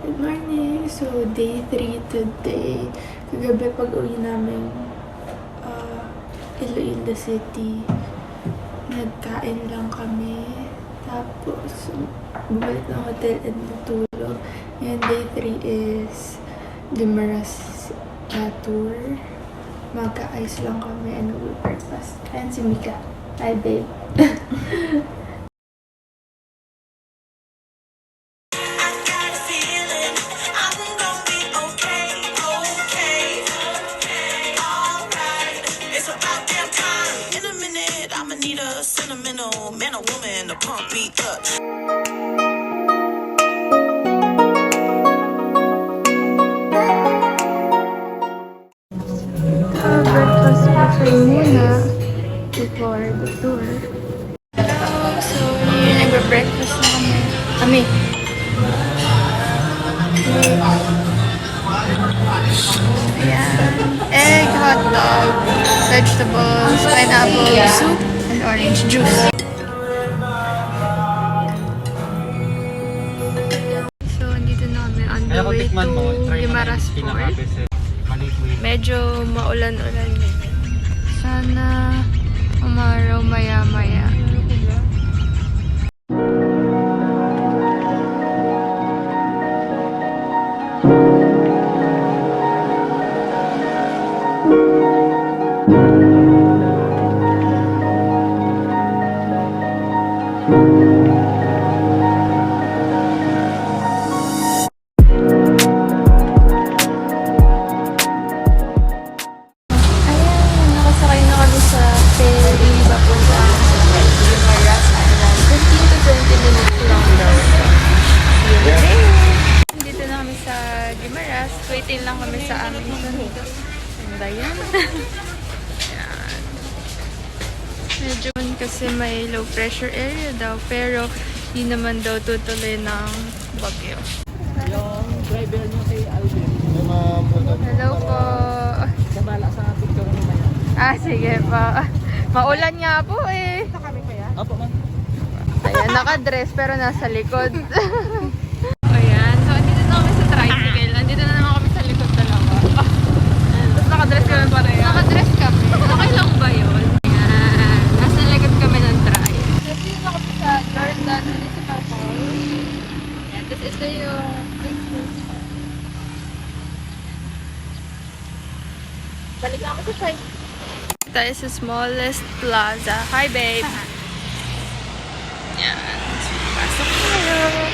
Good morning! So, day 3 today. Kagabi pag-uwi namin Iloilo City, nagkain lang kami. Tapos, bumalik ng hotel and natulog. And day 3 is Guimaras tour. Magka-ice lang kami and mag-breakfast. And si Mika. Hi, babe. Sentimental man or woman to pump me up. Breakfast buffet muna before the tour. Hello! So, nagbe-breakfast na kami. Ayan. Egg, hot dog, vegetables, pineapple soup, and orange juice. So, andito na kami on the way to Guimaras Port. Medyo maulan-ulan din. Sana umaraw maya-maya. Waiting lang kami sa aming sunod. Ganda yan. Yan. Medyo kasi may low pressure area daw, pero di naman daw tutuloy ng bagyo. Yung driver nyo si Alvin. Hello po. Sabala sa picture mo maya. Sige po. Maulan nga po eh. Ito kami kaya? Opo, ma'am. Ayan, naka-dress pero nasa likod. Ayan, so andito na kami sa tricycle. Andito na naman kami sa likod dalawa. Tapos naka-dress kami pareho. Naka-dress kami. Okay lang ba yun? Ayan, nasa likod kami ng tricycle. Nandito na kami sa Jordan Municipal Hall. Ayan, tapos ito yung balik lang ako sa tricycle. Tayo sa smallest plaza. Hi, babe! Yan. Pasok tayo.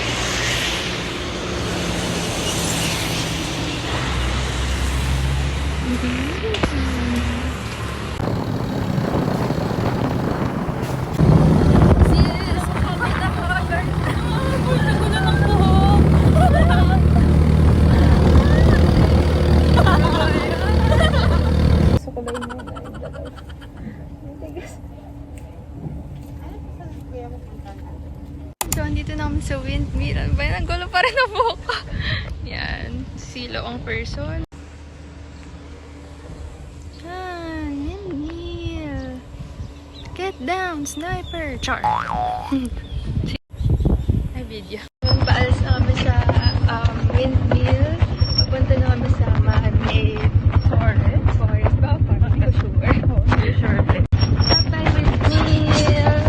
So, andito na kami sa windmill. Ano ba yan? Ang gulo pa rin ang buhok ko. Yan. Silo ang person. Windmill. Get down, sniper. Char. Ay, video. Paalis na kami sa windmill. Papunta na kami sa man-made forest. Forest ba? Parang hindi ko sure. Sure. Bye-bye, windmill.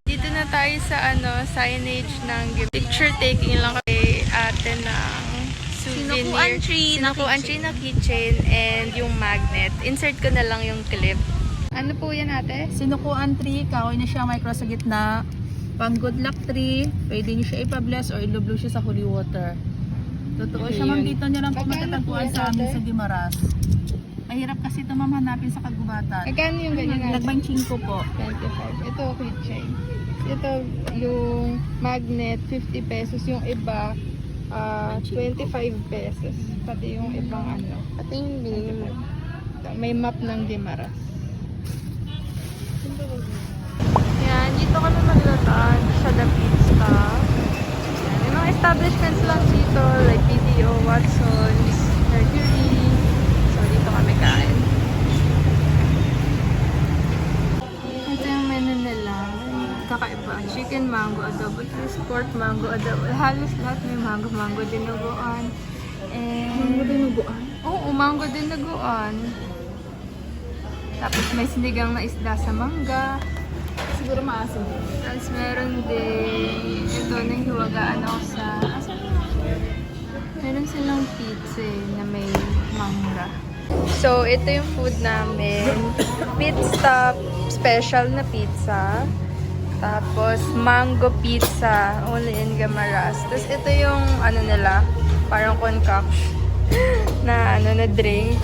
Dito na tayo sa signage ng picture taking lang kay ate ng Sinukuan tree na keychain and yung magnet. Insert ko na lang yung clip. Ano po yan ate? Sinukuan tree, kahoy na siya, may cross sa gitna. Pang good luck tree, pwede niyo siya ipa-bless or ilublo siya sa holy water. Totoo siya, ma'am. Dito niyo lang po matatagpuan sa amin sa Guimaras. Mahirap kasi ito, ma'am, hanapin sa kagubatan. Magkano yung ganyan natin? Lagbang 5 po. 25. Ito keychain. Ito yung magnet, 50 pesos. Yung iba, 25 pesos. Pati yung ibang ano. Pati yung name. May map ng Guimaras. Yan, dito kami maglatag sa The Pizza. Yan, may mga establishments lang dito like BDO, Watson's, Mercury. So, dito kami kain. Ito yung menu nila. Kakaiba. Chicken mango adobo, fish pork mango adobo. Halos lahat may mango dinuguan. And mango dinuguan? Oo, mango dinuguan. Tapos may sinigang na isda sa mangga. Siguro maasim. Tapos meron din ito nang hiwagaan ako sa meron silang pizza na may mangga. So, ito yung food namin. Pit stop special na pizza. Tapos, mango pizza. Only in Guimaras. Tapos, ito yung ano nila. Parang concoction na ano na drink.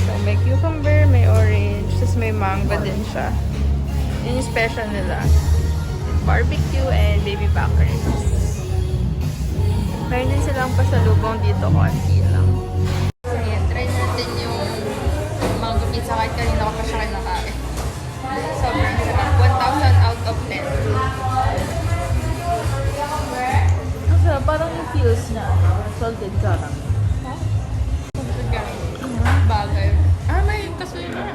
So, may cucumber, may orange. Tapos, may mango din siya. Yun yung special nila. Barbecue and baby back ribs. Meron din silang pasalubong dito, konti lang. Sige, try natin yung mango pizza kahit kanina ko pa siya kinakain. Sobrang sarap. 1,000 out of 10. Kasi parang yung feels na salted caramel. Bagay. May kasoy na.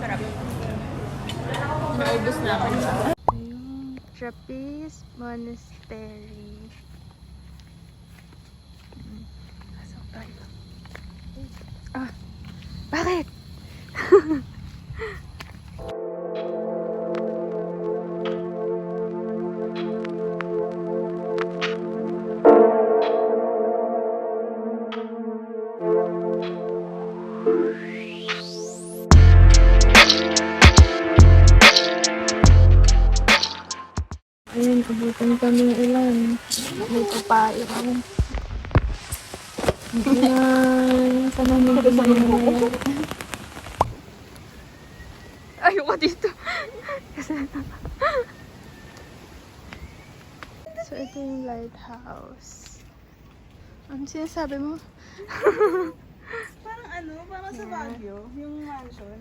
Sarap. Naubos na ako siya. Trappist Monastery. Pasok tayo. Ah! Bakit? Ayun, abutin kami ng ilan. May papain. Ayan. Sana may gumawa na. Ayoko dito. So, ito yung lighthouse. Ano sinasabi mo? Parang ano, parang sa Baguio, yung mansion.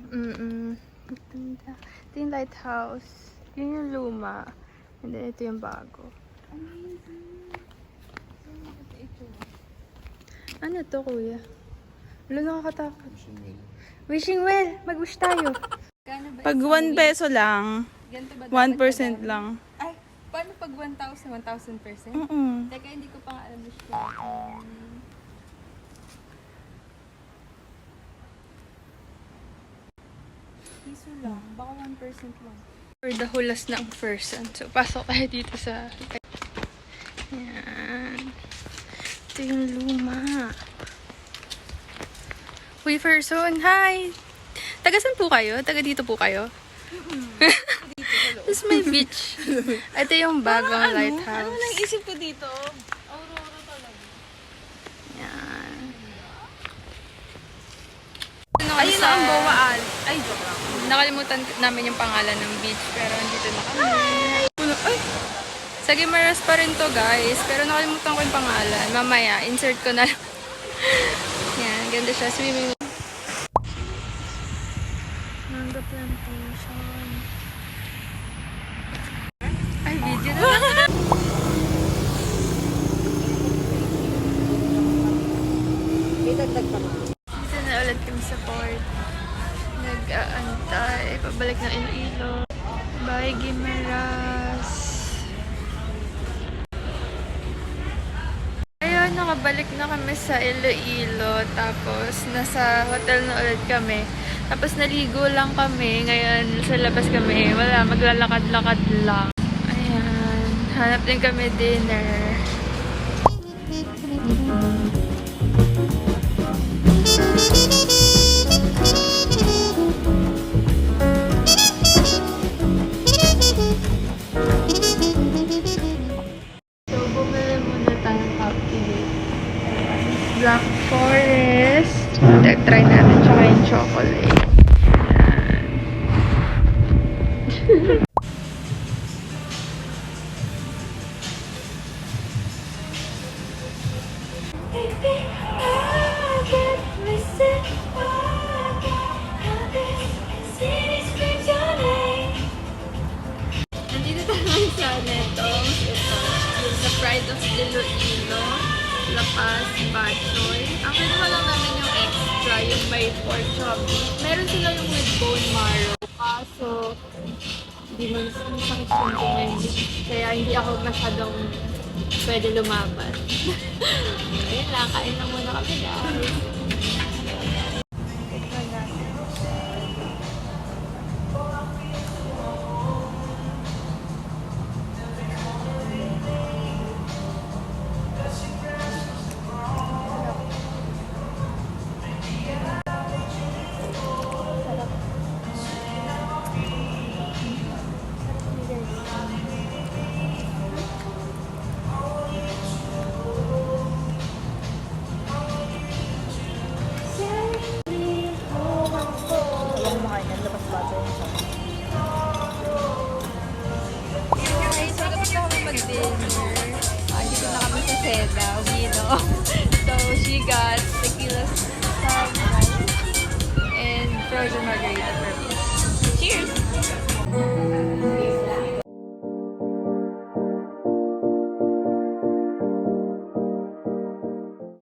Ito yung lighthouse. Yun yung luma. And then, ito yung bago. Ano to, kuya? Wala, nakakatakot. Wishing well. Mag-wish tayo. Pag 1 peso lang, Ganito ba 1% lang. Ay, paano pag 1,000? 1,000%? Teka, hindi ko pa nga alam wish ko. Piso lang. Baka 1% lang. For the hulas ng person. So, pasok tayo dito sa... Yan. Ito yung luma. Uy, person. Hi! Taga saan po kayo? Taga dito po kayo? Tapos may beach. Ito yung bagong lighthouse. Ano nang isip ko dito? Aurora talaga. Yan. Ayun na ang Bowaal. Ay, joke lang. Nakalimutan namin yung pangalan ng beach, pero andito na kami. Ay! Sa Guimaras pa rin to, guys. Pero nakalimutan ko yung pangalan. Mamaya, insert ko na lang. Yan, ganda siya. Swimming. Manga plantation. Ay, video na lang. Dito na ulit kami sa port. Nag-aantay. Pabalik ng Iloilo. Bye, Guimaras. Ayun, nakabalik na kami sa Iloilo. Tapos, nasa hotel na ulit kami. Tapos, naligo lang kami. Ngayon, sa labas kami. Wala, maglalakad-lakad lang. Ayan. Hanap din kami dinner. So, bumili muna tayo ng Activate. Black Forest. Try natin tsaka yung chocolate. Nandito tayo sa Netong. Ito, yung The Pride of Iloilo, Lapas, Batchoy. Ang kinuha lang namin yung extra, yung may pork chop. Meron sila yung with bone marrow. Kaso, hindi mo sakit yung ngayon. Kaya hindi ako masyadong pwede lumaban. Ayun lang, kain lang muna kami guys.